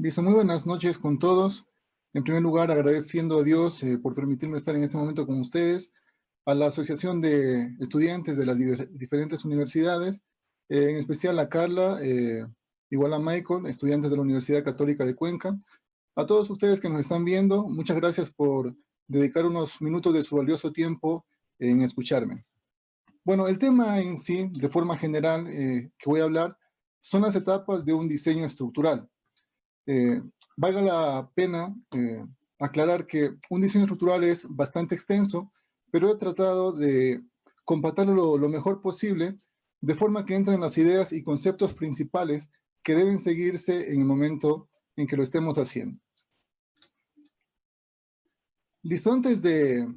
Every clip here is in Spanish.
Listo, muy buenas noches con todos. En primer lugar, agradeciendo a Dios por permitirme estar en este momento con ustedes, a la Asociación de Estudiantes de las diferentes universidades, en especial a Carla, igual a Michael, estudiantes de la Universidad Católica de Cuenca. A todos ustedes que nos están viendo, muchas gracias por dedicar unos minutos de su valioso tiempo en escucharme. Bueno, el tema en sí, de forma general, que voy a hablar, son las etapas de un diseño estructural. Valga la pena aclarar que un diseño estructural es bastante extenso, pero he tratado de compactarlo lo mejor posible, de forma que entren las ideas y conceptos principales que deben seguirse en el momento en que lo estemos haciendo. Listo, antes de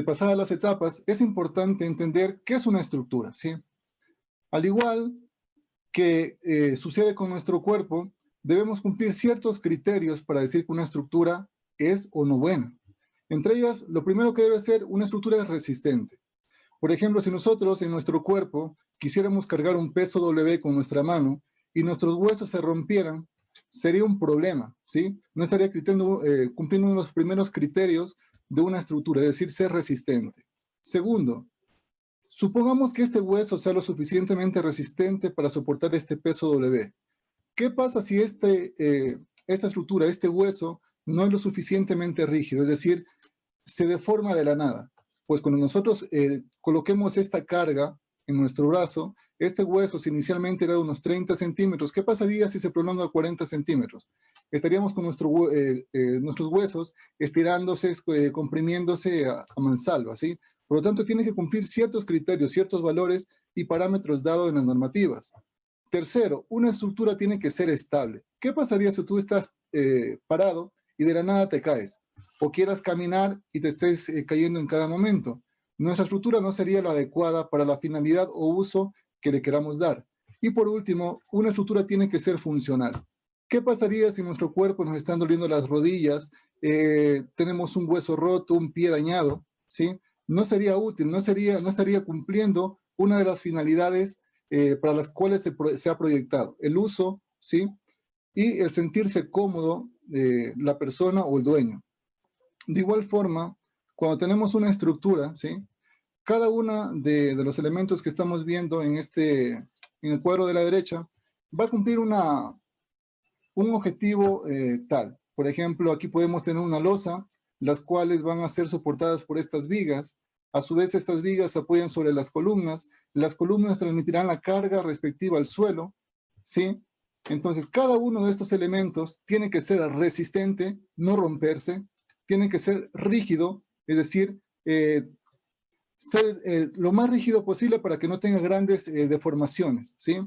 pasar a las etapas, es importante entender qué es una estructura, ¿sí? Al igual que sucede con nuestro cuerpo, debemos cumplir ciertos criterios para decir que una estructura es o no buena. Entre ellas, lo primero que debe ser, una estructura es resistente. Por ejemplo, si nosotros en nuestro cuerpo quisiéramos cargar un peso W con nuestra mano y nuestros huesos se rompieran, sería un problema, ¿sí? No estaría cumpliendo uno de los primeros criterios de una estructura, es decir, ser resistente. Segundo, supongamos que este hueso sea lo suficientemente resistente para soportar este peso W. ¿Qué pasa si esta estructura, este hueso, no es lo suficientemente rígido? Es decir, se deforma de la nada. Pues cuando nosotros coloquemos esta carga en nuestro brazo, este hueso, si inicialmente era de unos 30 centímetros, ¿qué pasaría si se prolonga a 40 centímetros? Estaríamos con nuestros huesos estirándose, comprimiéndose a mansalva, ¿sí? Por lo tanto, tiene que cumplir ciertos criterios, ciertos valores y parámetros dados en las normativas. Tercero, una estructura tiene que ser estable. ¿Qué pasaría si tú estás parado y de la nada te caes? O quieras caminar y te estés cayendo en cada momento. Nuestra estructura no sería la adecuada para la finalidad o uso que le queramos dar. Y por último, una estructura tiene que ser funcional. ¿Qué pasaría si nuestro cuerpo nos están doliendo las rodillas, tenemos un hueso roto, un pie dañado, ¿sí? No sería útil, no estaría cumpliendo una de las finalidades para las cuales se ha proyectado, el uso, ¿sí? Y el sentirse cómodo la persona o el dueño. De igual forma, cuando tenemos una estructura, ¿sí? Cada uno de los elementos que estamos viendo en el cuadro de la derecha va a cumplir un objetivo tal. Por ejemplo, aquí podemos tener una losa, las cuales van a ser soportadas por estas vigas. A su vez, estas vigas se apoyan sobre las columnas transmitirán la carga respectiva al suelo, ¿sí? Entonces, cada uno de estos elementos tiene que ser resistente, no romperse, tiene que ser rígido, es decir, ser lo más rígido posible para que no tenga grandes deformaciones, ¿sí?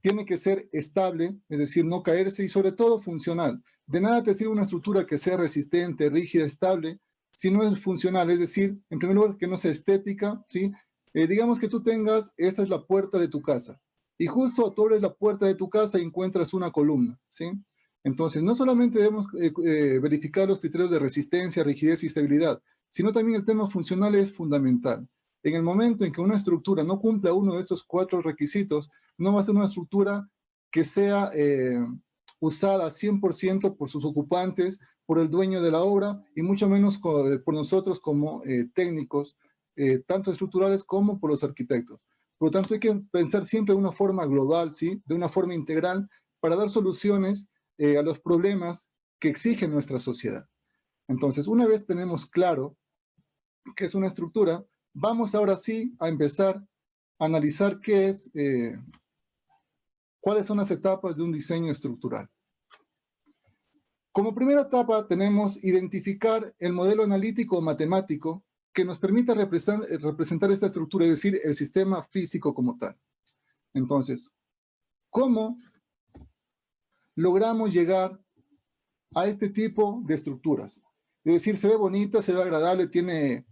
Tiene que ser estable, es decir, no caerse y sobre todo funcional. De nada te sirve una estructura que sea resistente, rígida, estable, si no es funcional, es decir, en primer lugar, que no sea estética, ¿sí? Digamos que tú esta es la puerta de tu casa, y justo tú abres la puerta de tu casa y encuentras una columna, ¿sí? Entonces, no solamente debemos verificar los criterios de resistencia, rigidez y estabilidad, sino también el tema funcional es fundamental. En el momento en que una estructura no cumpla uno de estos 4 requisitos, no va a ser una estructura que sea usada 100% por sus ocupantes, por el dueño de la obra y mucho menos por nosotros como técnicos, tanto estructurales como por los arquitectos. Por lo tanto, hay que pensar siempre de una forma global, ¿sí? De una forma integral, para dar soluciones a los problemas que exige nuestra sociedad. Entonces, una vez tenemos claro qué es una estructura, vamos ahora sí a empezar a analizar cuáles son las etapas de un diseño estructural. Como primera etapa tenemos identificar el modelo analítico o matemático que nos permita representar esta estructura, es decir, el sistema físico como tal. Entonces, ¿cómo logramos llegar a este tipo de estructuras? Es decir, se ve bonita, se ve agradable, tiene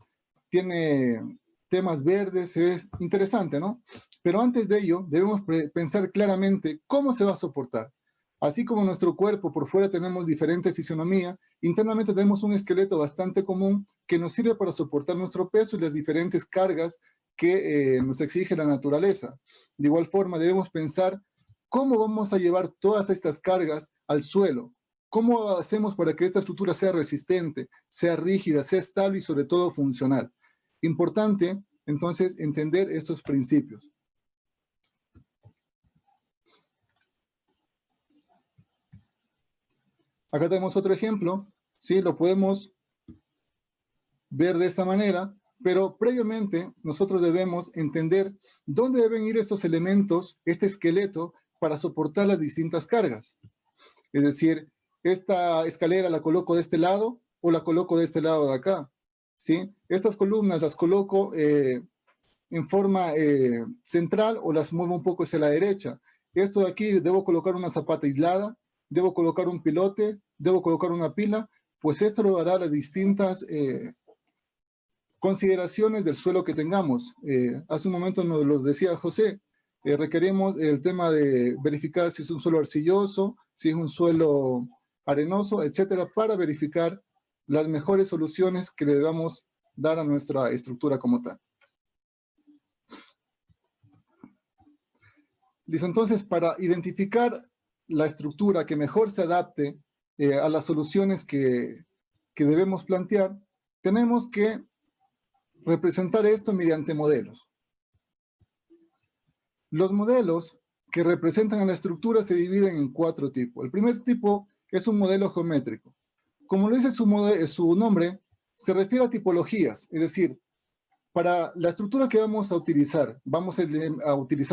temas verdes, se ve interesante, ¿no? Pero antes de ello, debemos pensar claramente cómo se va a soportar. Así como nuestro cuerpo por fuera tenemos diferente fisionomía, internamente tenemos un esqueleto bastante común que nos sirve para soportar nuestro peso y las diferentes cargas que nos exige la naturaleza. De igual forma, debemos pensar ¿Cómo vamos a llevar todas estas cargas al suelo? ¿Cómo hacemos para que esta estructura sea resistente, sea rígida, sea estable y sobre todo funcional? Importante, entonces, entender estos principios. Acá tenemos otro ejemplo, ¿sí? Lo podemos ver de esta manera, pero previamente nosotros debemos entender dónde deben ir estos elementos, este esqueleto, para soportar las distintas cargas. Es decir, esta escalera la coloco de este lado o la coloco de este lado de acá, ¿sí? Estas columnas las coloco en forma central o las muevo un poco hacia la derecha. Esto de aquí, debo colocar una zapata aislada, debo colocar un pilote, debo colocar una pila, pues esto lo dará las distintas consideraciones del suelo que tengamos. Hace un momento nos lo decía José, requerimos el tema de verificar si es un suelo arcilloso, si es un suelo arenoso, etcétera, para verificar las mejores soluciones que le debamos dar a nuestra estructura como tal. Listo, entonces, para identificar la estructura que mejor se adapte a las soluciones que debemos plantear, tenemos que representar esto mediante modelos. Los modelos que representan a la estructura se dividen en 4 tipos. El primer tipo es un modelo geométrico. Como lo dice su nombre, se refiere a tipologías, es decir, para la estructura que vamos a utilizar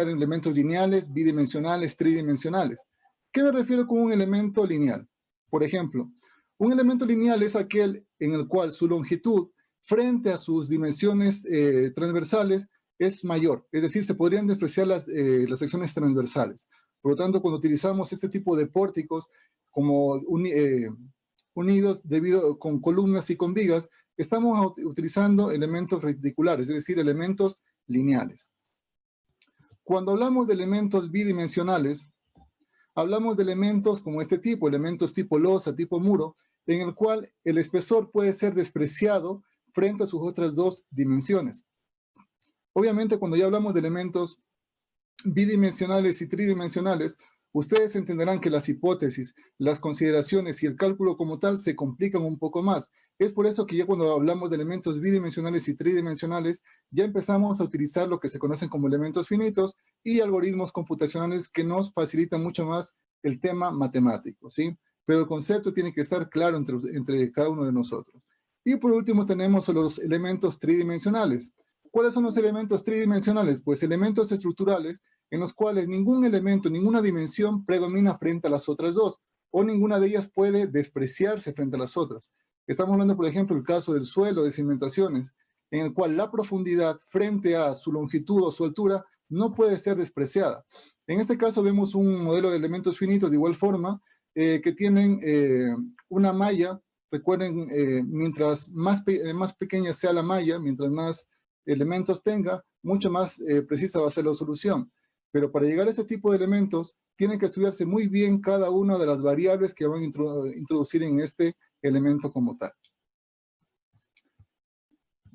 elementos lineales, bidimensionales, tridimensionales. ¿Qué me refiero con un elemento lineal? Por ejemplo, un elemento lineal es aquel en el cual su longitud frente a sus dimensiones transversales es mayor, es decir, se podrían despreciar las secciones transversales. Por lo tanto, cuando utilizamos este tipo de pórticos como unidos con columnas y con vigas, estamos utilizando elementos reticulares, es decir, elementos lineales. Cuando hablamos de elementos bidimensionales, hablamos de elementos como este tipo, elementos tipo losa, tipo muro, en el cual el espesor puede ser despreciado frente a sus otras 2 dimensiones. Obviamente, cuando ya hablamos de elementos bidimensionales y tridimensionales, ustedes entenderán que las hipótesis, las consideraciones y el cálculo como tal se complican un poco más. Es por eso que ya cuando hablamos de elementos bidimensionales y tridimensionales, ya empezamos a utilizar lo que se conocen como elementos finitos y algoritmos computacionales que nos facilitan mucho más el tema matemático, ¿sí? Pero el concepto tiene que estar claro entre cada uno de nosotros. Y por último tenemos los elementos tridimensionales. ¿Cuáles son los elementos tridimensionales? Pues elementos estructurales en los cuales ningún elemento, ninguna dimensión predomina frente a las otras 2, o ninguna de ellas puede despreciarse frente a las otras. Estamos hablando, por ejemplo, del caso del suelo, de cimentaciones, en el cual la profundidad frente a su longitud o su altura no puede ser despreciada. En este caso vemos un modelo de elementos finitos de igual forma, que tienen una malla. Recuerden, mientras más pequeña sea la malla, mientras más elementos tenga, mucho más precisa va a ser la solución. Pero para llegar a ese tipo de elementos, tiene que estudiarse muy bien cada una de las variables que van a introducir en este elemento como tal.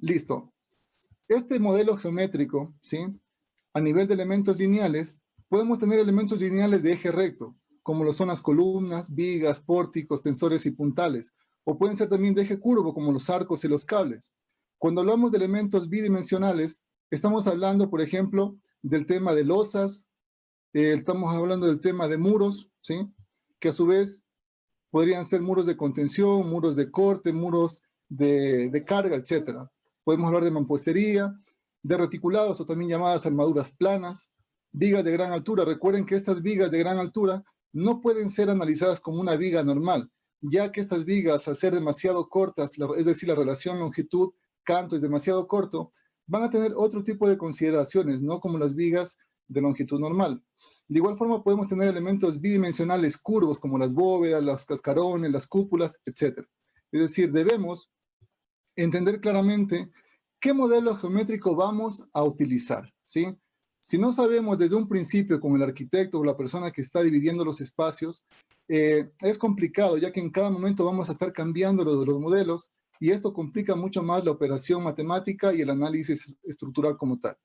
Listo. Este modelo geométrico, ¿sí? A nivel de elementos lineales, podemos tener elementos lineales de eje recto, como lo son las columnas, vigas, pórticos, tensores y puntales, o pueden ser también de eje curvo, como los arcos y los cables. Cuando hablamos de elementos bidimensionales, estamos hablando, por ejemplo, del tema de losas, estamos hablando del tema de muros, ¿sí? Que a su vez podrían ser muros de contención, muros de corte, muros de carga, etc. Podemos hablar de mampostería, de reticulados o también llamadas armaduras planas, vigas de gran altura. Recuerden que estas vigas de gran altura no pueden ser analizadas como una viga normal, ya que estas vigas, al ser demasiado cortas, es decir, la relación longitud-canto es demasiado corto, van a tener otro tipo de consideraciones, no como las vigas de longitud normal. De igual forma podemos tener elementos bidimensionales curvos como las bóvedas, los cascarones, las cúpulas, etc. Es decir, debemos entender claramente qué modelo geométrico vamos a utilizar, ¿sí? Si no sabemos desde un principio con el arquitecto o la persona que está dividiendo los espacios, es complicado, ya que en cada momento vamos a estar cambiando los modelos y esto complica mucho más la operación matemática y el análisis estructural como tal.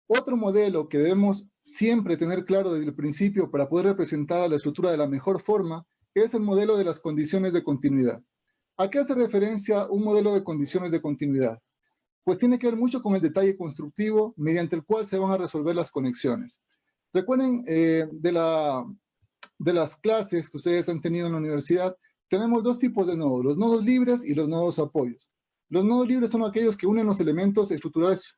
Otro modelo que debemos siempre tener claro desde el principio para poder representar a la estructura de la mejor forma es el modelo de las condiciones de continuidad. ¿A qué hace referencia un modelo de condiciones de continuidad? Pues tiene que ver mucho con el detalle constructivo mediante el cual se van a resolver las conexiones. Recuerden de las clases que ustedes han tenido en la universidad, tenemos dos tipos de nodos, los nodos libres y los nodos apoyos. Los nodos libres son aquellos que unen los elementos estructurales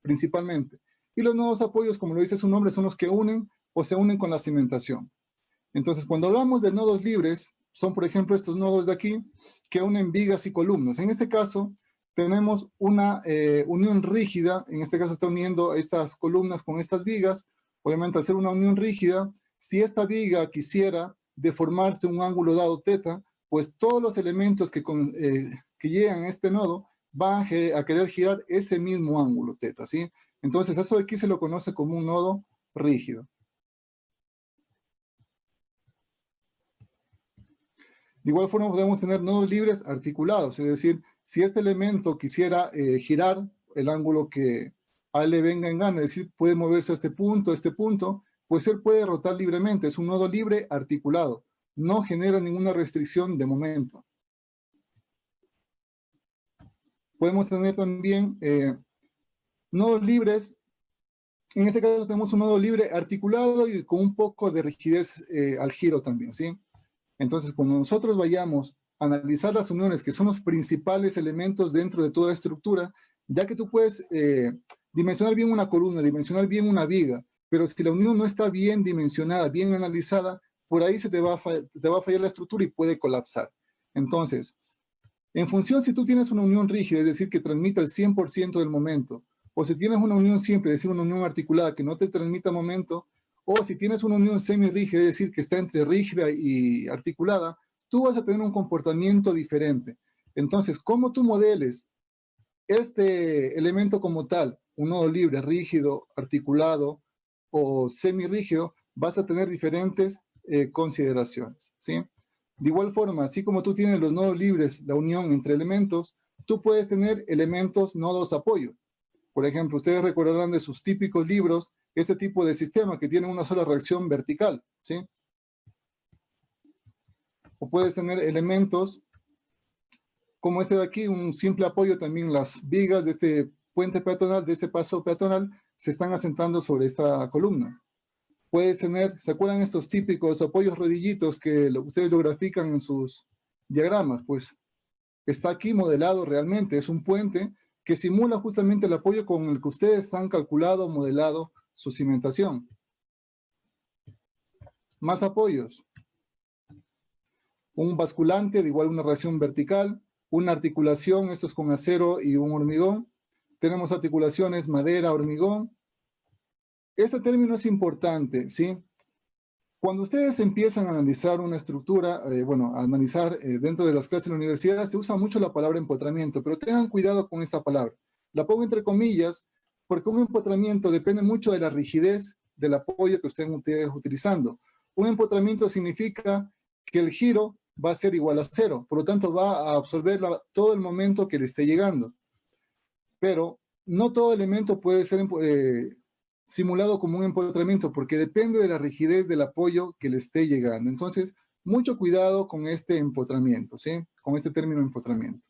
principalmente. Y los nodos apoyos, como lo dice su nombre, son los que unen o se unen con la cimentación. Entonces, cuando hablamos de nodos libres, son por ejemplo estos nodos de aquí que unen vigas y columnas. En este caso, tenemos una unión rígida, en este caso está uniendo estas columnas con estas vigas. Obviamente, al ser una unión rígida, si esta viga quisiera deformarse un ángulo dado θ, pues todos los elementos que llegan a este nodo van a querer girar ese mismo ángulo θ, ¿sí? Entonces, eso de aquí se lo conoce como un nodo rígido. De igual forma podemos tener nodos libres articulados, es decir, si este elemento quisiera girar el ángulo que a él le venga en gana, es decir, puede moverse a este punto, pues él puede rotar libremente, es un nodo libre articulado, no genera ninguna restricción de momento. Podemos tener también nodos libres. En este caso tenemos un nodo libre articulado y con un poco de rigidez al giro también, ¿sí? Entonces, cuando nosotros vayamos a analizar las uniones, que son los principales elementos dentro de toda estructura, ya que tú puedes dimensionar bien una columna, dimensionar bien una viga, pero si la unión no está bien dimensionada, bien analizada, por ahí te va a fallar la estructura y puede colapsar. Entonces, en función si tú tienes una unión rígida, es decir, que transmita el 100% del momento, o si tienes una unión simple, es decir, una unión articulada que no te transmita momento, o si tienes una unión semirrígida, es decir, que está entre rígida y articulada, tú vas a tener un comportamiento diferente. Entonces, ¿cómo tú modeles este elemento como tal, un nodo libre, rígido, articulado o semirrígido, vas a tener diferentes consideraciones, ¿sí? De igual forma, así como tú tienes los nodos libres, la unión entre elementos, tú puedes tener elementos nodos apoyo. Por ejemplo, ustedes recordarán de sus típicos libros este tipo de sistema que tiene una sola reacción vertical, ¿sí? O puedes tener elementos como este de aquí, un simple apoyo también. Las vigas de este puente peatonal, de este paso peatonal, se están asentando sobre esta columna. Puedes tener, ¿se acuerdan estos típicos apoyos rodillitos que ustedes lo grafican en sus diagramas? Pues está aquí modelado realmente, es un puente que simula justamente el apoyo con el que ustedes han calculado, modelado su cimentación. Más apoyos. Un basculante, de igual una reacción vertical, una articulación, esto es con acero y un hormigón. Tenemos articulaciones madera, hormigón. Este término es importante, ¿sí? Cuando ustedes empiezan a analizar una estructura, a analizar dentro de las clases de la universidad, se usa mucho la palabra empotramiento, pero tengan cuidado con esta palabra. La pongo entre comillas, porque un empotramiento depende mucho de la rigidez del apoyo que estén ustedes utilizando. Un empotramiento significa que el giro va a ser igual a cero, por lo tanto va a absorber todo el momento que le esté llegando. Pero no todo elemento puede ser simulado como un empotramiento, porque depende de la rigidez del apoyo que le esté llegando. Entonces, mucho cuidado con este empotramiento, ¿sí? Con este término empotramiento.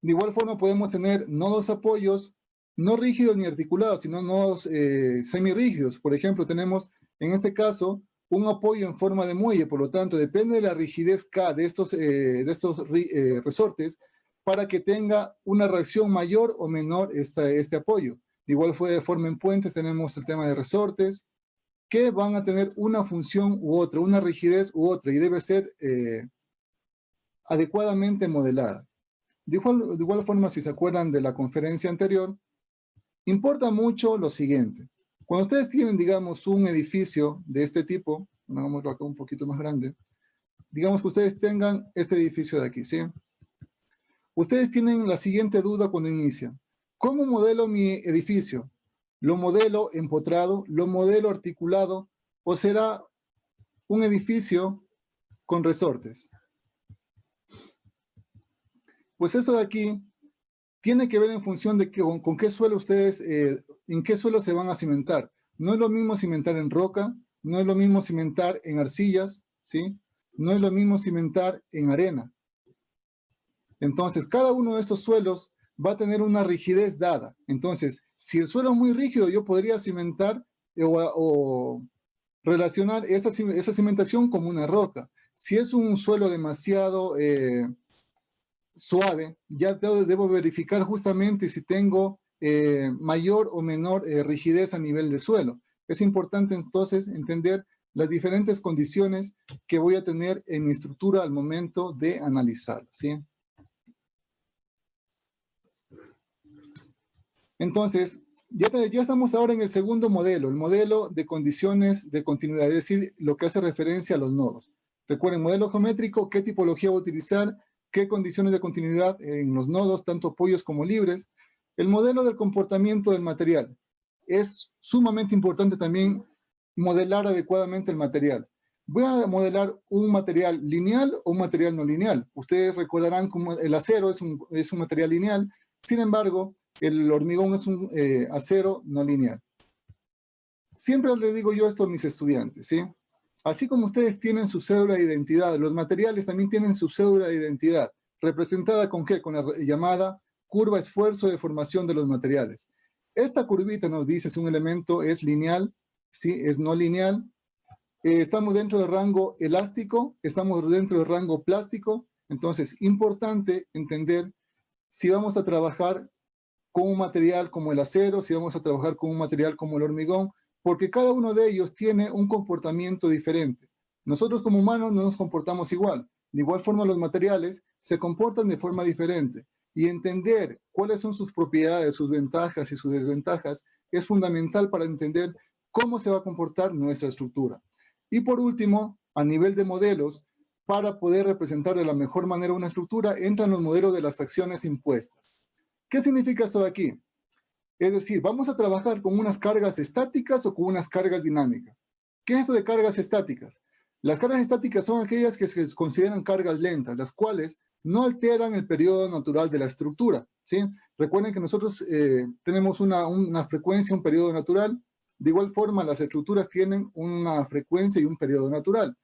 De igual forma podemos tener nodos apoyos no rígidos ni articulados, sino nodos semirrígidos. Por ejemplo, tenemos en este caso un apoyo en forma de muelle, por lo tanto, depende de la rigidez K de estos resortes para que tenga una reacción mayor o menor este apoyo. De igual forma en puentes tenemos el tema de resortes que van a tener una función u otra, una rigidez u otra, y debe ser adecuadamente modelada. De igual forma, si se acuerdan de la conferencia anterior, importa mucho lo siguiente. Cuando ustedes tienen, digamos, un edificio de este tipo, hagámoslo acá un poquito más grande, digamos que ustedes tengan este edificio de aquí, ¿sí? Ustedes tienen la siguiente duda cuando inician. ¿Cómo modelo mi edificio? ¿Lo modelo empotrado? ¿Lo modelo articulado? ¿O será un edificio con resortes? Pues eso de aquí tiene que ver en función de con qué suelo ustedes, en qué suelo se van a cimentar. No es lo mismo cimentar en roca, no es lo mismo cimentar en arcillas, ¿sí? No es lo mismo cimentar en arena. Entonces, cada uno de estos suelos va a tener una rigidez dada. Entonces, si el suelo es muy rígido, yo podría cimentar o relacionar esa cimentación como una roca. Si es un suelo demasiado suave, ya debo verificar justamente si tengo mayor o menor rigidez a nivel de suelo. Es importante entonces entender las diferentes condiciones que voy a tener en mi estructura al momento de analizarla, ¿sí? Entonces, ya estamos ahora en el segundo modelo, el modelo de condiciones de continuidad, es decir, lo que hace referencia a los nodos. Recuerden, modelo geométrico, qué tipología voy a utilizar, qué condiciones de continuidad en los nodos, tanto apoyos como libres. El modelo del comportamiento del material. Es sumamente importante también modelar adecuadamente el material. Voy a modelar un material lineal o un material no lineal. Ustedes recordarán como el acero es un material lineal, sin embargo, el hormigón es un acero no lineal. Siempre le digo yo esto a mis estudiantes, ¿sí? Así como ustedes tienen su cédula de identidad, los materiales también tienen su cédula de identidad, representada con ¿qué? Con la llamada curva esfuerzo de formación de los materiales. Esta curvita nos dice si un elemento es lineal, ¿sí? Es no lineal. Estamos dentro del rango elástico, estamos dentro del rango plástico. Entonces, importante entender si vamos a trabajar con un material como el acero, si vamos a trabajar con un material como el hormigón, porque cada uno de ellos tiene un comportamiento diferente. Nosotros como humanos no nos comportamos igual. De igual forma los materiales se comportan de forma diferente. Y entender cuáles son sus propiedades, sus ventajas y sus desventajas es fundamental para entender cómo se va a comportar nuestra estructura. Y por último, a nivel de modelos, para poder representar de la mejor manera una estructura, entran los modelos de las acciones impuestas. ¿Qué significa esto de aquí? Es decir, vamos a trabajar con unas cargas estáticas o con unas cargas dinámicas. ¿Qué es esto de cargas estáticas? Las cargas estáticas son aquellas que se consideran cargas lentas, las cuales no alteran el periodo natural de la estructura, ¿sí? Recuerden que nosotros tenemos una frecuencia, un periodo natural. De igual forma, las estructuras tienen una frecuencia y un periodo natural.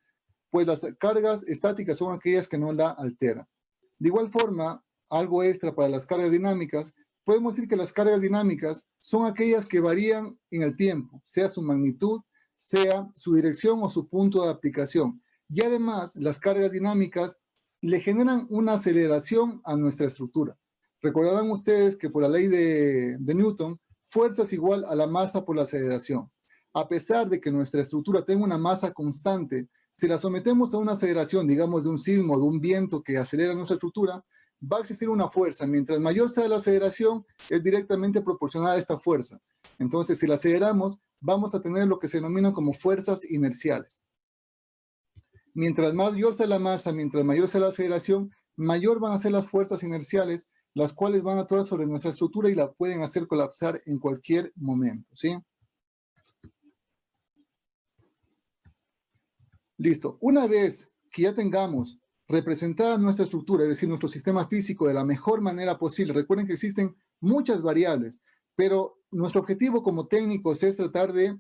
Pues las cargas estáticas son aquellas que no la alteran. De igual forma, algo extra para las cargas dinámicas, podemos decir que las cargas dinámicas son aquellas que varían en el tiempo, sea su magnitud, sea su dirección o su punto de aplicación. Y además, las cargas dinámicas le generan una aceleración a nuestra estructura. Recordarán ustedes que por la ley de Newton, fuerza es igual a la masa por la aceleración. A pesar de que nuestra estructura tenga una masa constante, si la sometemos a una aceleración, digamos de un sismo, de un viento que acelera nuestra estructura, va a existir una fuerza. Mientras mayor sea la aceleración, es directamente proporcional a esta fuerza. Entonces, si la aceleramos, vamos a tener lo que se denomina como fuerzas inerciales. Mientras mayor sea la masa, mientras mayor sea la aceleración, mayor van a ser las fuerzas inerciales, las cuales van a actuar sobre nuestra estructura y la pueden hacer colapsar en cualquier momento, ¿sí? Listo. Una vez que ya tengamos representada nuestra estructura, es decir, nuestro sistema físico de la mejor manera posible, recuerden que existen muchas variables, pero nuestro objetivo como técnicos es tratar de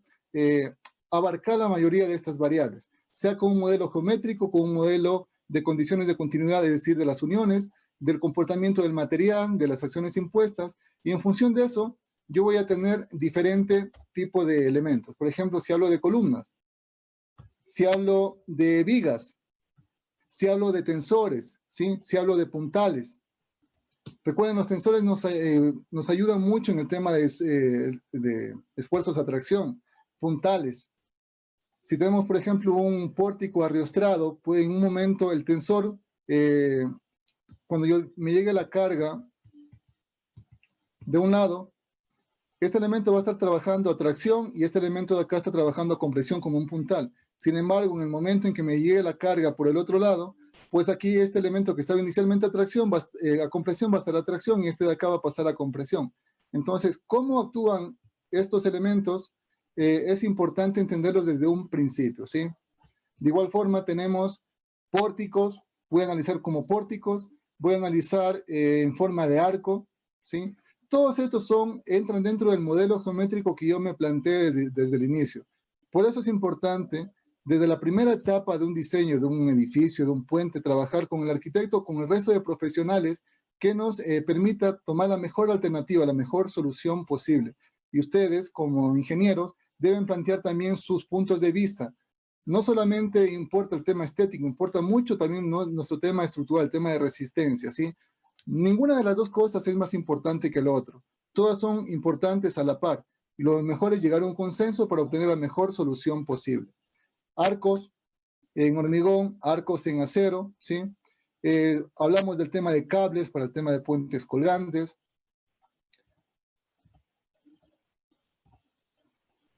abarcar la mayoría de estas variables, sea con un modelo geométrico, con un modelo de condiciones de continuidad, es decir, de las uniones, del comportamiento del material, de las acciones impuestas, y en función de eso, yo voy a tener diferente tipo de elementos. Por ejemplo, si hablo de columnas, si hablo de vigas, si hablo de tensores, ¿sí? Si hablo de puntales. Recuerden, los tensores nos ayudan mucho en el tema de esfuerzos de atracción. Puntales. Si tenemos, por ejemplo, un pórtico arriostrado, pues en un momento el tensor, cuando me llegue la carga de un lado, este elemento va a estar trabajando a tracción y este elemento de acá está trabajando a compresión como un puntal. Sin embargo, en el momento en que me llegue la carga por el otro lado, pues aquí este elemento que estaba inicialmente a tracción, a compresión va a estar a tracción y este de acá va a pasar a compresión. Entonces, ¿cómo actúan estos elementos? Es importante entenderlos desde un principio, ¿sí? De igual forma tenemos pórticos, voy a analizar como pórticos, voy a analizar en forma de arco, ¿sí? Todos estos entran dentro del modelo geométrico que yo me planteé desde el inicio. Por eso es importante, desde la primera etapa de un diseño, de un edificio, de un puente, trabajar con el arquitecto, con el resto de profesionales que nos permita tomar la mejor alternativa, la mejor solución posible. Y ustedes, como ingenieros, deben plantear también sus puntos de vista. No solamente importa el tema estético, importa mucho también nuestro tema estructural, el tema de resistencia, ¿sí? Ninguna de las dos cosas es más importante que lo otro. Todas son importantes a la par. Y lo mejor es llegar a un consenso para obtener la mejor solución posible. Arcos en hormigón, arcos en acero, ¿sí? Hablamos del tema de cables para el tema de puentes colgantes.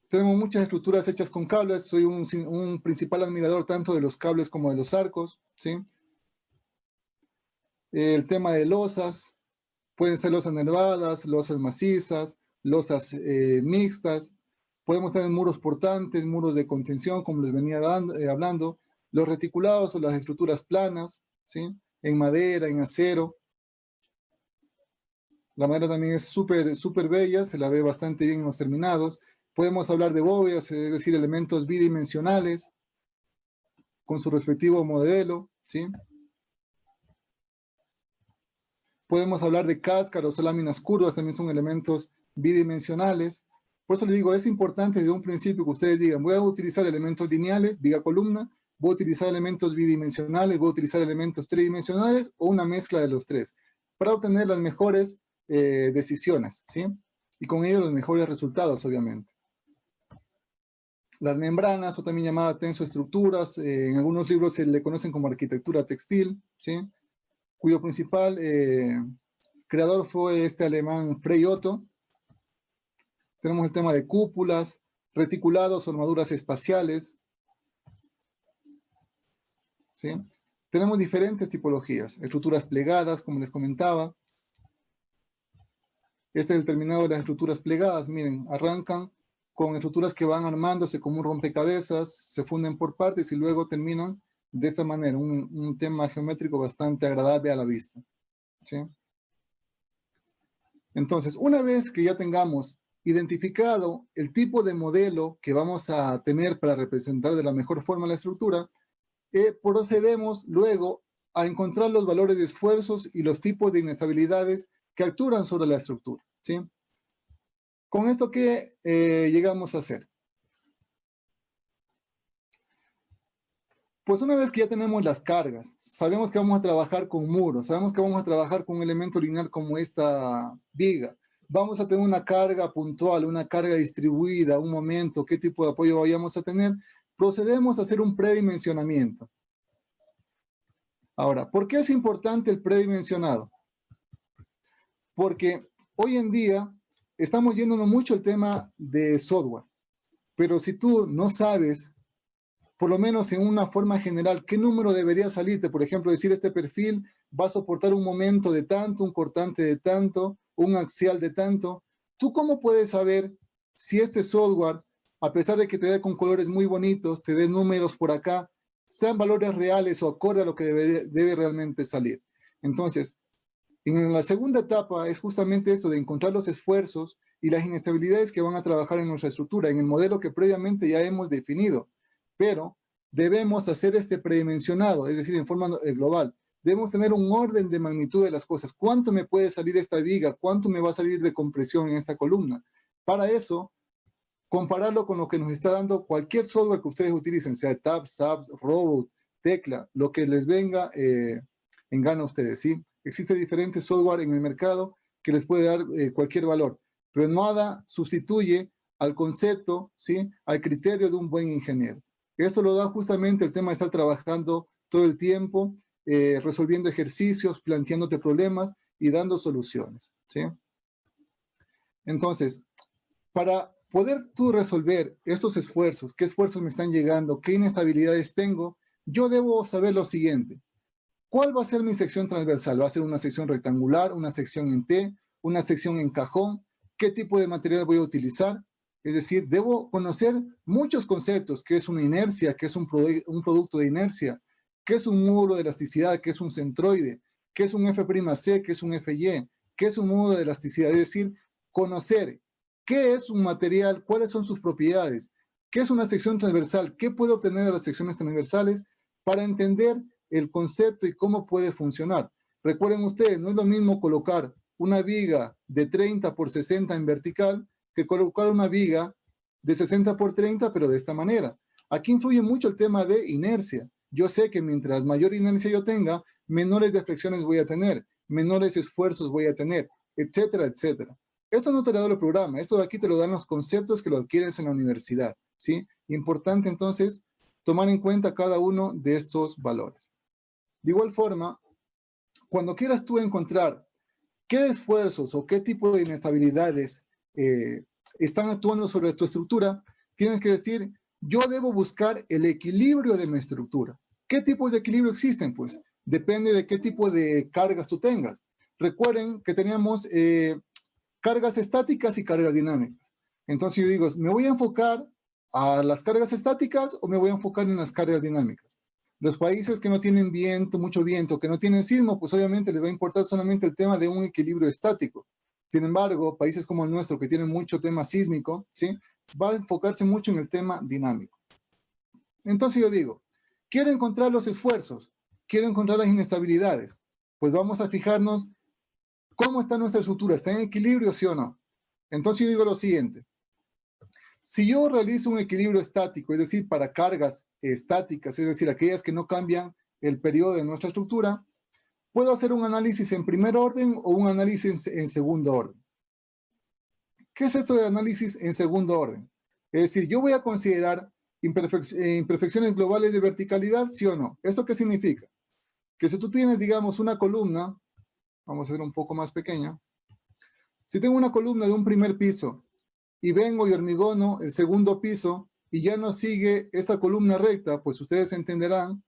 Tenemos muchas estructuras hechas con cables. Soy un principal admirador tanto de los cables como de los arcos, ¿sí? El tema de losas, pueden ser losas nervadas, losas macizas, losas mixtas. Podemos tener muros portantes, muros de contención, como les venía hablando. Los reticulados o las estructuras planas, ¿sí? En madera, en acero. La madera también es súper bella, se la ve bastante bien en los terminados. Podemos hablar de bóvedas, es decir, elementos bidimensionales, con su respectivo modelo, ¿sí? Podemos hablar de cáscaros o láminas curvas, también son elementos bidimensionales. Por eso les digo, es importante desde un principio que ustedes digan, voy a utilizar elementos lineales, viga columna, voy a utilizar elementos bidimensionales, voy a utilizar elementos tridimensionales o una mezcla de los tres, para obtener las mejores decisiones, ¿sí? Y con ello los mejores resultados, obviamente. Las membranas, o también llamadas tensoestructuras, en algunos libros se le conocen como arquitectura textil, ¿sí? Cuyo principal creador fue este alemán Frei Otto. Tenemos el tema de cúpulas, reticulados o armaduras espaciales, ¿sí? Tenemos diferentes tipologías, estructuras plegadas, como les comentaba. Este es el terminado de las estructuras plegadas. Miren, arrancan con estructuras que van armándose como un rompecabezas, se funden por partes y luego terminan de esta manera, un tema geométrico bastante agradable a la vista, ¿sí? Entonces, una vez que ya tengamos identificado el tipo de modelo que vamos a tener para representar de la mejor forma la estructura, procedemos luego a encontrar los valores de esfuerzos y los tipos de inestabilidades que actúan sobre la estructura, ¿sí? Con esto, ¿qué llegamos a hacer? Pues una vez que ya tenemos las cargas, sabemos que vamos a trabajar con muros, sabemos que vamos a trabajar con un elemento lineal como esta viga, vamos a tener una carga puntual, una carga distribuida, un momento, qué tipo de apoyo vayamos a tener, procedemos a hacer un predimensionamiento. Ahora, ¿por qué es importante el predimensionado? Porque hoy en día estamos yéndonos mucho al tema de software, pero si tú no sabes, por lo menos en una forma general, qué número debería salirte, por ejemplo, decir este perfil va a soportar un momento de tanto, un cortante de tanto, un axial de tanto, ¿tú cómo puedes saber si este software, a pesar de que te dé con colores muy bonitos, te dé números por acá, sean valores reales o acorde a lo que debe realmente salir? Entonces, en la segunda etapa es justamente esto de encontrar los esfuerzos y las inestabilidades que van a trabajar en nuestra estructura, en el modelo que previamente ya hemos definido. Pero debemos hacer este predimensionado, es decir, en forma global. Debemos tener un orden de magnitud de las cosas. ¿Cuánto me puede salir esta viga? ¿Cuánto me va a salir de compresión en esta columna? Para eso, compararlo con lo que nos está dando cualquier software que ustedes utilicen, sea Tab, SAP, Robot, Tecla, lo que les venga en gana a ustedes, ¿sí? Existe diferentes software en el mercado que les puede dar cualquier valor, pero nada sustituye al concepto, ¿sí? Al criterio de un buen ingeniero. Esto lo da justamente el tema de estar trabajando todo el tiempo, resolviendo ejercicios, planteándote problemas y dando soluciones, ¿sí? Entonces, para poder tú resolver estos esfuerzos, qué esfuerzos me están llegando, qué inestabilidades tengo, yo debo saber lo siguiente. ¿Cuál va a ser mi sección transversal? ¿Va a ser una sección rectangular, una sección en T, una sección en cajón? ¿Qué tipo de material voy a utilizar? Es decir, debo conocer muchos conceptos, qué es una inercia, qué es un producto de inercia, qué es un módulo de elasticidad, qué es un centroide, qué es un F'C, qué es un Fy, qué es un modo de elasticidad, es decir, conocer qué es un material, cuáles son sus propiedades, qué es una sección transversal, qué puede obtener de las secciones transversales para entender el concepto y cómo puede funcionar. Recuerden ustedes, no es lo mismo colocar una viga de 30 por 60 en vertical que colocar una viga de 60 por 30, pero de esta manera. Aquí influye mucho el tema de inercia. Yo sé que mientras mayor inercia yo tenga, menores deflexiones voy a tener, menores esfuerzos voy a tener, etcétera, etcétera. Esto no te lo da el programa, esto de aquí te lo dan los conceptos que lo adquieres en la universidad, ¿sí? Importante entonces tomar en cuenta cada uno de estos valores. De igual forma, cuando quieras tú encontrar qué esfuerzos o qué tipo de inestabilidades están actuando sobre tu estructura, tienes que decir, yo debo buscar el equilibrio de mi estructura. ¿Qué tipos de equilibrio existen? Pues depende de qué tipo de cargas tú tengas. Recuerden que teníamos cargas estáticas y cargas dinámicas. Entonces yo digo, ¿me voy a enfocar a las cargas estáticas o me voy a enfocar en las cargas dinámicas? Los países que no tienen viento, mucho viento, que no tienen sismo, pues obviamente les va a importar solamente el tema de un equilibrio estático. Sin embargo, países como el nuestro, que tienen mucho tema sísmico, ¿sí? Va a enfocarse mucho en el tema dinámico. Entonces yo digo, quiero encontrar los esfuerzos, quiero encontrar las inestabilidades, pues vamos a fijarnos cómo está nuestra estructura, ¿está en equilibrio, sí o no? Entonces yo digo lo siguiente, si yo realizo un equilibrio estático, es decir, para cargas estáticas, es decir, aquellas que no cambian el periodo de nuestra estructura, puedo hacer un análisis en primer orden o un análisis en segundo orden. ¿Qué es esto de análisis en segundo orden? Es decir, yo voy a considerar imperfecciones globales de verticalidad, sí o no. ¿Esto qué significa? Que si tú tienes, digamos, una columna, vamos a hacer un poco más pequeña, si tengo una columna de un primer piso y vengo y hormigono el segundo piso y ya no sigue esta columna recta, pues ustedes entenderán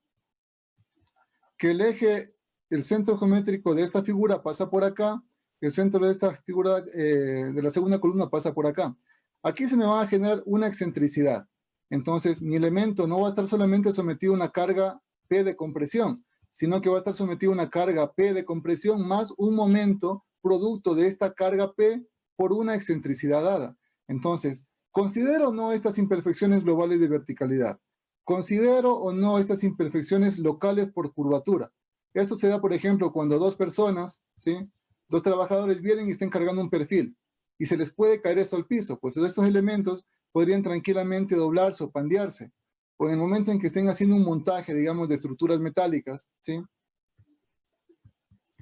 que el eje, el centro geométrico de esta figura pasa por acá, el centro de esta figura de la segunda columna pasa por acá. Aquí se me va a generar una excentricidad. Entonces, mi elemento no va a estar solamente sometido a una carga P de compresión, sino que va a estar sometido a una carga P de compresión más un momento producto de esta carga P por una excentricidad dada. Entonces, ¿considero o no estas imperfecciones globales de verticalidad? ¿Considero o no estas imperfecciones locales por curvatura? Esto se da, por ejemplo, cuando dos personas, ¿sí? Dos trabajadores vienen y están cargando un perfil y se les puede caer esto al piso, pues estos elementos podrían tranquilamente doblarse o pandearse. O en el momento en que estén haciendo un montaje, digamos, de estructuras metálicas, ¿sí?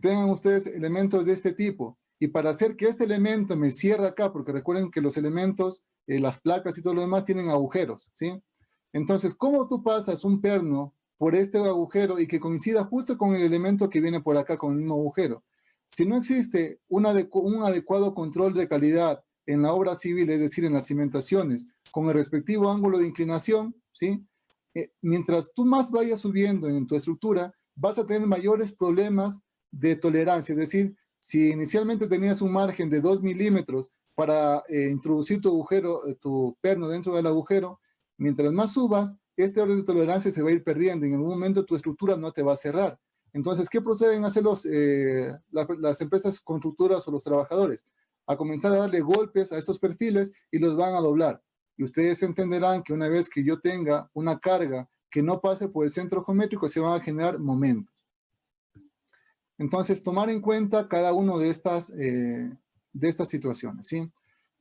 Tengan ustedes elementos de este tipo. Y para hacer que este elemento me cierre acá, porque recuerden que los elementos, las placas y todo lo demás tienen agujeros, ¿sí? Entonces, ¿cómo tú pasas un perno por este agujero y que coincida justo con el elemento que viene por acá, con el mismo agujero? Si no existe un adecuado control de calidad en la obra civil, es decir, en las cimentaciones, con el respectivo ángulo de inclinación, ¿sí? Mientras tú más vayas subiendo en tu estructura, vas a tener mayores problemas de tolerancia. Es decir, si inicialmente tenías un margen de 2 milímetros para introducir tu agujero, tu perno dentro del agujero, mientras más subas, este orden de tolerancia se va a ir perdiendo y en algún momento tu estructura no te va a cerrar. Entonces, ¿qué proceden a hacer las empresas constructoras o los trabajadores? A comenzar a darle golpes a estos perfiles y los van a doblar. Y ustedes entenderán que una vez que yo tenga una carga que no pase por el centro geométrico, se van a generar momentos. Entonces, tomar en cuenta cada una de estas situaciones, ¿sí?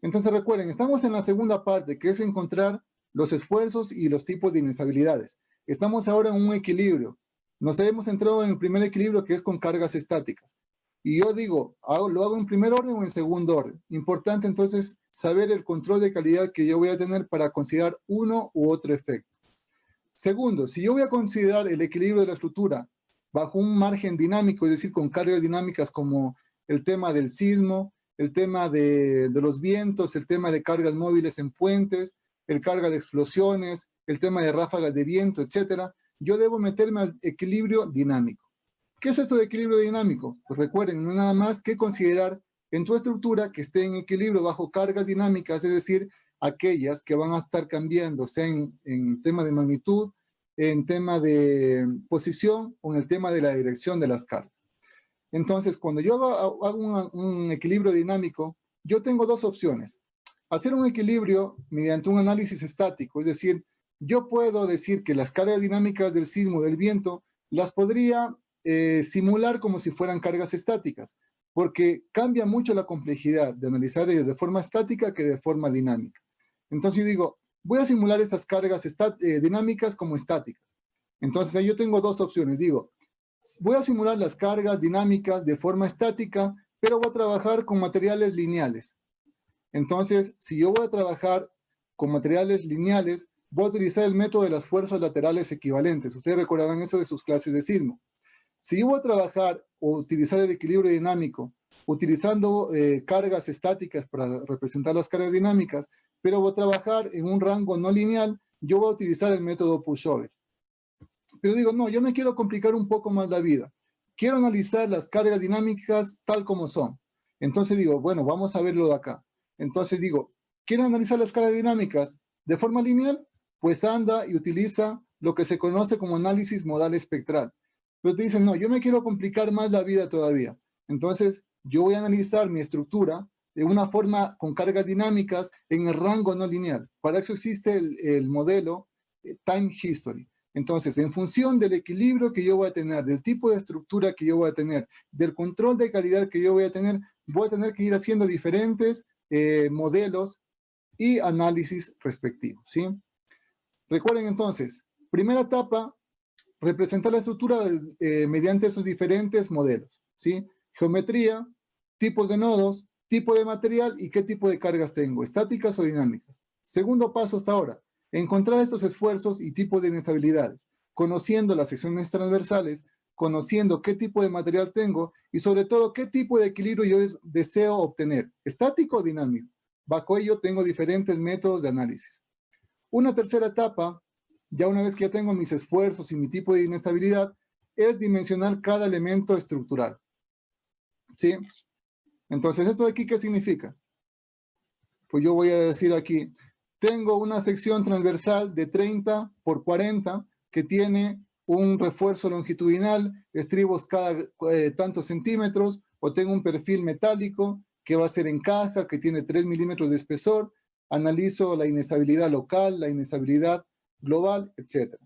Entonces, recuerden, estamos en la segunda parte, que es encontrar los esfuerzos y los tipos de inestabilidades. Estamos ahora en un equilibrio. Nos hemos entrado en el primer equilibrio, que es con cargas estáticas. Y yo digo, ¿lo hago en primer orden o en segundo orden? Importante, entonces, saber el control de calidad que yo voy a tener para considerar uno u otro efecto. Segundo, si yo voy a considerar el equilibrio de la estructura bajo un margen dinámico, es decir, con cargas dinámicas como el tema del sismo, el tema de los vientos, el tema de cargas móviles en puentes, el carga de explosiones, el tema de ráfagas de viento, etcétera, yo debo meterme al equilibrio dinámico. ¿Qué es esto de equilibrio dinámico? Pues recuerden, no es nada más que considerar en tu estructura que esté en equilibrio bajo cargas dinámicas, es decir, aquellas que van a estar cambiando, sea en tema de magnitud, en tema de posición o en el tema de la dirección de las cargas. Entonces, cuando yo hago un equilibrio dinámico, yo tengo dos opciones. Hacer un equilibrio mediante un análisis estático, es decir, yo puedo decir que las cargas dinámicas del sismo, del viento, las podría simular como si fueran cargas estáticas, porque cambia mucho la complejidad de analizar ellos de forma estática que de forma dinámica. Entonces yo digo, voy a simular estas cargas dinámicas como estáticas. Entonces ahí yo tengo dos opciones. Digo, voy a simular las cargas dinámicas de forma estática, pero voy a trabajar con materiales lineales. Entonces, si yo voy a trabajar con materiales lineales, voy a utilizar el método de las fuerzas laterales equivalentes. Ustedes recordarán eso de sus clases de sismo. Si yo voy a trabajar o utilizar el equilibrio dinámico, utilizando cargas estáticas para representar las cargas dinámicas, pero voy a trabajar en un rango no lineal, yo voy a utilizar el método pushover. Pero digo, no, yo me quiero complicar un poco más la vida. Quiero analizar las cargas dinámicas tal como son. Entonces digo, bueno, vamos a verlo de acá. Entonces digo, ¿quieren analizar las cargas dinámicas de forma lineal? Pues anda y utiliza lo que se conoce como análisis modal espectral. Pero te dicen, no, yo me quiero complicar más la vida todavía. Entonces, yo voy a analizar mi estructura de una forma con cargas dinámicas en el rango no lineal. Para eso existe el modelo Time History. Entonces, en función del equilibrio que yo voy a tener, del tipo de estructura que yo voy a tener, del control de calidad que yo voy a tener que ir haciendo diferentes modelos y análisis respectivos, ¿sí? Recuerden entonces, primera etapa, representar la estructura mediante sus diferentes modelos, ¿sí? Geometría, tipos de nodos, tipo de material y qué tipo de cargas tengo, estáticas o dinámicas. Segundo paso hasta ahora, encontrar estos esfuerzos y tipos de inestabilidades, conociendo las secciones transversales, conociendo qué tipo de material tengo y sobre todo qué tipo de equilibrio yo deseo obtener, estático o dinámico. Bajo ello tengo diferentes métodos de análisis. Una tercera etapa, ya una vez que ya tengo mis esfuerzos y mi tipo de inestabilidad, es dimensionar cada elemento estructural. ¿Sí? Entonces, ¿esto de aquí qué significa? Pues yo voy a decir aquí, tengo una sección transversal de 30 por 40 que tiene un refuerzo longitudinal, estribos cada tantos centímetros, o tengo un perfil metálico que va a ser en caja, que tiene 3 milímetros de espesor, analizo la inestabilidad local, la inestabilidad global, etc.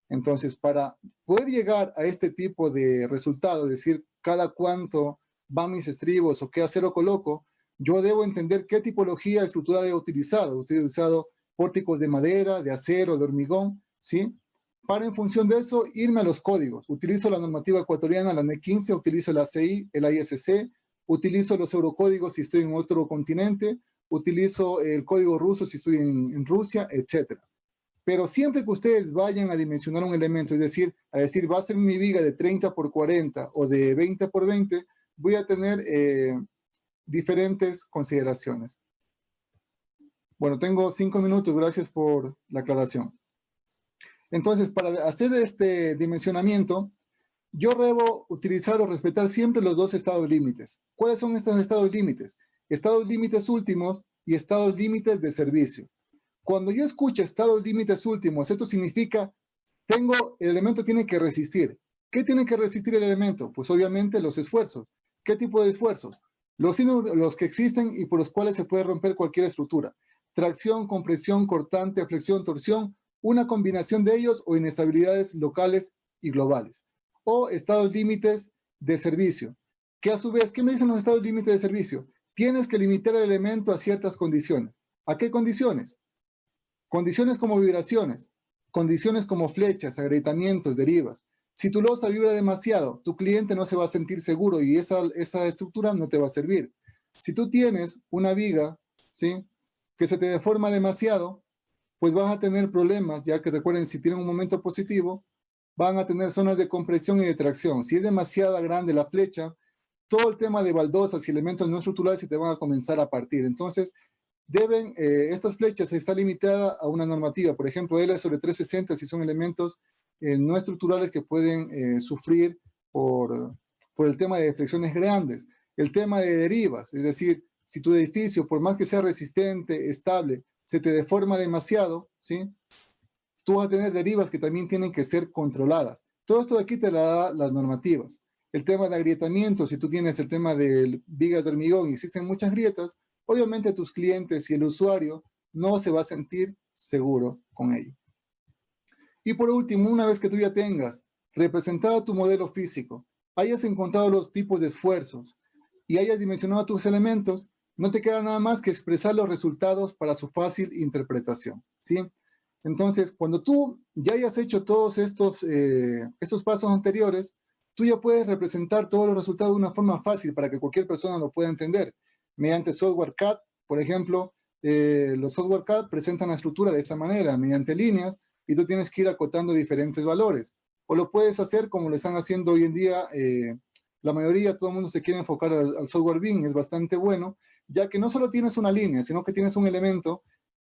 Entonces, para poder llegar a este tipo de resultado, es decir, cada cuánto van mis estribos o qué acero coloco, yo debo entender qué tipología estructural he utilizado. He utilizado pórticos de madera, de acero, de hormigón, ¿sí? Para en función de eso irme a los códigos. Utilizo la normativa ecuatoriana, la NEC 15, utilizo la ACI, el ISC, utilizo los eurocódigos si estoy en otro continente, utilizo el código ruso si estoy en Rusia, etc. Pero siempre que ustedes vayan a dimensionar un elemento, es decir, va a ser mi viga de 30 por 40 o de 20 por 20, voy a tener diferentes consideraciones. Bueno, tengo 5 minutos, gracias por la aclaración. Entonces, para hacer este dimensionamiento, yo debo utilizar o respetar siempre los dos estados límites. ¿Cuáles son estos estados límites? Estados límites últimos y estados límites de servicio. Cuando yo escucho estados límites últimos, esto significa, el elemento tiene que resistir. ¿Qué tiene que resistir el elemento? Pues obviamente los esfuerzos. ¿Qué tipo de esfuerzos? Los que existen y por los cuales se puede romper cualquier estructura. Tracción, compresión, cortante, flexión, torsión, una combinación de ellos o inestabilidades locales y globales. O estados límites de servicio, que a su vez, ¿qué me dicen los estados límites de servicio? Tienes que limitar el elemento a ciertas condiciones. ¿A qué condiciones? Condiciones como vibraciones, condiciones como flechas, agrietamientos, derivas. Si tu losa vibra demasiado, tu cliente no se va a sentir seguro y esa estructura no te va a servir. Si tú tienes una viga, ¿sí?, que se te deforma demasiado, pues vas a tener problemas, ya que recuerden, si tienen un momento positivo, van a tener zonas de compresión y de tracción. Si es demasiado grande la flecha, todo el tema de baldosas y elementos no estructurales se te van a comenzar a partir. Entonces, estas flechas están limitadas a una normativa, por ejemplo, L sobre 360, si son elementos no estructurales que pueden sufrir por el tema de flexiones grandes. El tema de derivas, es decir, si tu edificio, por más que sea resistente, estable, se te deforma demasiado, ¿sí?, tú vas a tener derivas que también tienen que ser controladas. Todo esto de aquí te la da las normativas. El tema de agrietamiento, si tú tienes el tema de vigas de hormigón y existen muchas grietas, obviamente tus clientes y el usuario no se va a sentir seguro con ello. Y por último, una vez que tú ya tengas representado tu modelo físico, hayas encontrado los tipos de esfuerzos y hayas dimensionado tus elementos, no te queda nada más que expresar los resultados para su fácil interpretación, ¿sí? Entonces, cuando tú ya hayas hecho todos estos pasos anteriores, tú ya puedes representar todos los resultados de una forma fácil para que cualquier persona lo pueda entender. Mediante software CAD, por ejemplo, los software CAD presentan la estructura de esta manera, mediante líneas, y tú tienes que ir acotando diferentes valores. O lo puedes hacer como lo están haciendo hoy en día, la mayoría, todo el mundo se quiere enfocar al software BIM, es bastante bueno, ya que no solo tienes una línea, sino que tienes un elemento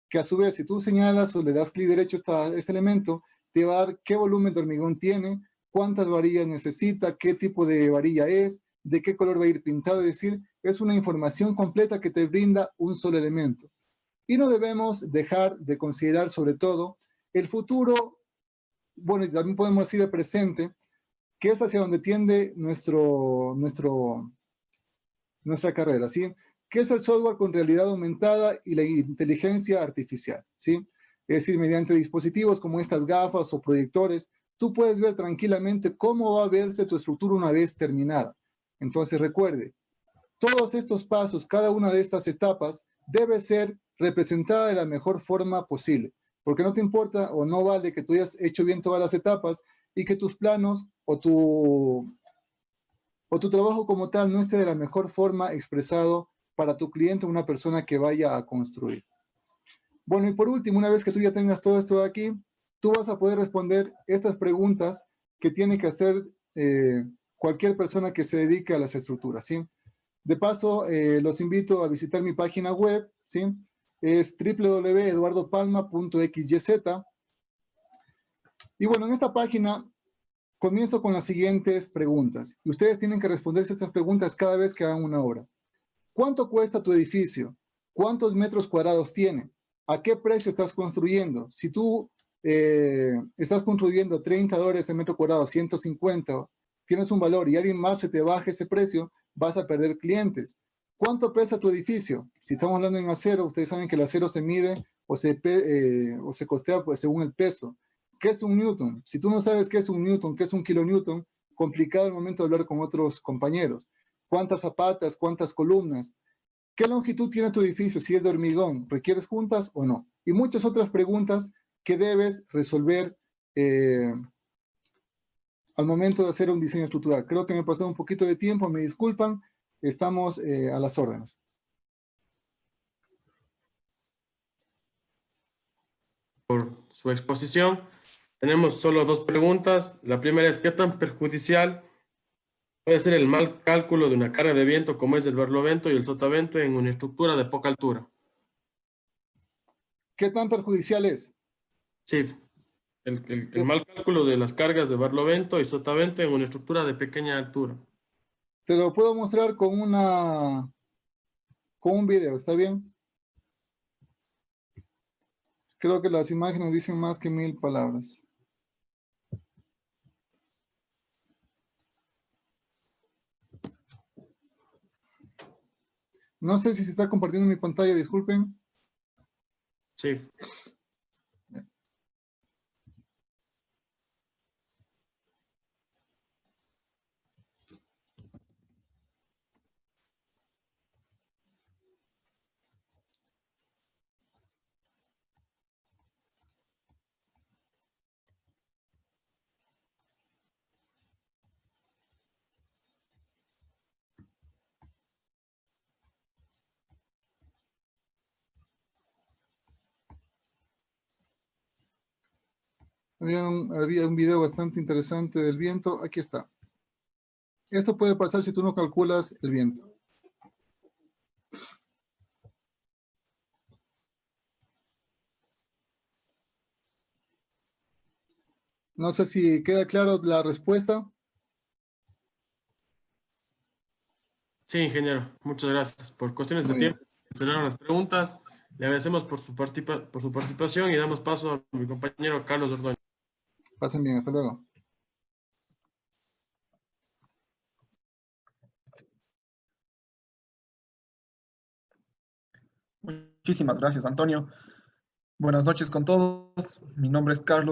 que a su vez, si tú señalas o le das clic derecho a este elemento, te va a dar qué volumen de hormigón tiene, cuántas varillas necesita, qué tipo de varilla es, de qué color va a ir pintado, es decir, es una información completa que te brinda un solo elemento. Y no debemos dejar de considerar sobre todo el futuro, bueno, y también podemos decir el presente, que es hacia donde tiende nuestra carrera, ¿sí? ¿Qué es el software con realidad aumentada y la inteligencia artificial? ¿Sí? Es decir, mediante dispositivos como estas gafas o proyectores, tú puedes ver tranquilamente cómo va a verse tu estructura una vez terminada. Entonces, recuerde, todos estos pasos, cada una de estas etapas, debe ser representada de la mejor forma posible, porque no te importa o no vale que tú hayas hecho bien todas las etapas y que tus planos o tu trabajo como tal no esté de la mejor forma expresado para tu cliente o una persona que vaya a construir. Bueno, y por último, una vez que tú ya tengas todo esto de aquí, tú vas a poder responder estas preguntas que tiene que hacer cualquier persona que se dedique a las estructuras, ¿sí? De paso, los invito a visitar mi página web, ¿sí? Es www.eduardopalma.xyz. Y bueno, en esta página comienzo con las siguientes preguntas. Y ustedes tienen que responderse estas preguntas cada vez que hagan una obra. ¿Cuánto cuesta tu edificio? ¿Cuántos metros cuadrados tiene? ¿A qué precio estás construyendo? Si tú estás construyendo $30 el metro cuadrado, 150, tienes un valor y alguien más se te baja ese precio, vas a perder clientes. ¿Cuánto pesa tu edificio? Si estamos hablando en acero, ustedes saben que el acero se mide o se costea pues, según el peso. ¿Qué es un newton? Si tú no sabes qué es un newton, qué es un kilonewton, complicado el momento de hablar con otros compañeros. ¿Cuántas zapatas? ¿Cuántas columnas? ¿Qué longitud tiene tu edificio? Si es de hormigón, ¿requieres juntas o no? Y muchas otras preguntas que debes resolver al momento de hacer un diseño estructural. Creo que me he pasado un poquito de tiempo, me disculpan, estamos a las órdenes. Por su exposición. Tenemos solo dos preguntas. La primera es, ¿qué tan perjudicial puede ser el mal cálculo de una carga de viento como es el barlovento y el sotavento en una estructura de poca altura? ¿Qué tan perjudicial es? Sí, el mal cálculo de las cargas de barlovento y sotavento en una estructura de pequeña altura. Te lo puedo mostrar con un video, ¿está bien? Creo que las imágenes dicen más que 1000 palabras. No sé si se está compartiendo mi pantalla, disculpen. Sí. Había un video bastante interesante del viento. Aquí está. Esto puede pasar si tú no calculas el viento. No sé si queda claro la respuesta. Sí, ingeniero. Muchas gracias. Por cuestiones de Muy bien. tiempo, cerraron las preguntas. Le agradecemos por su participación y damos paso a mi compañero Carlos Ordóñez. Pasen bien. Hasta luego. Muchísimas gracias, Antonio. Buenas noches con todos. Mi nombre es Carlos.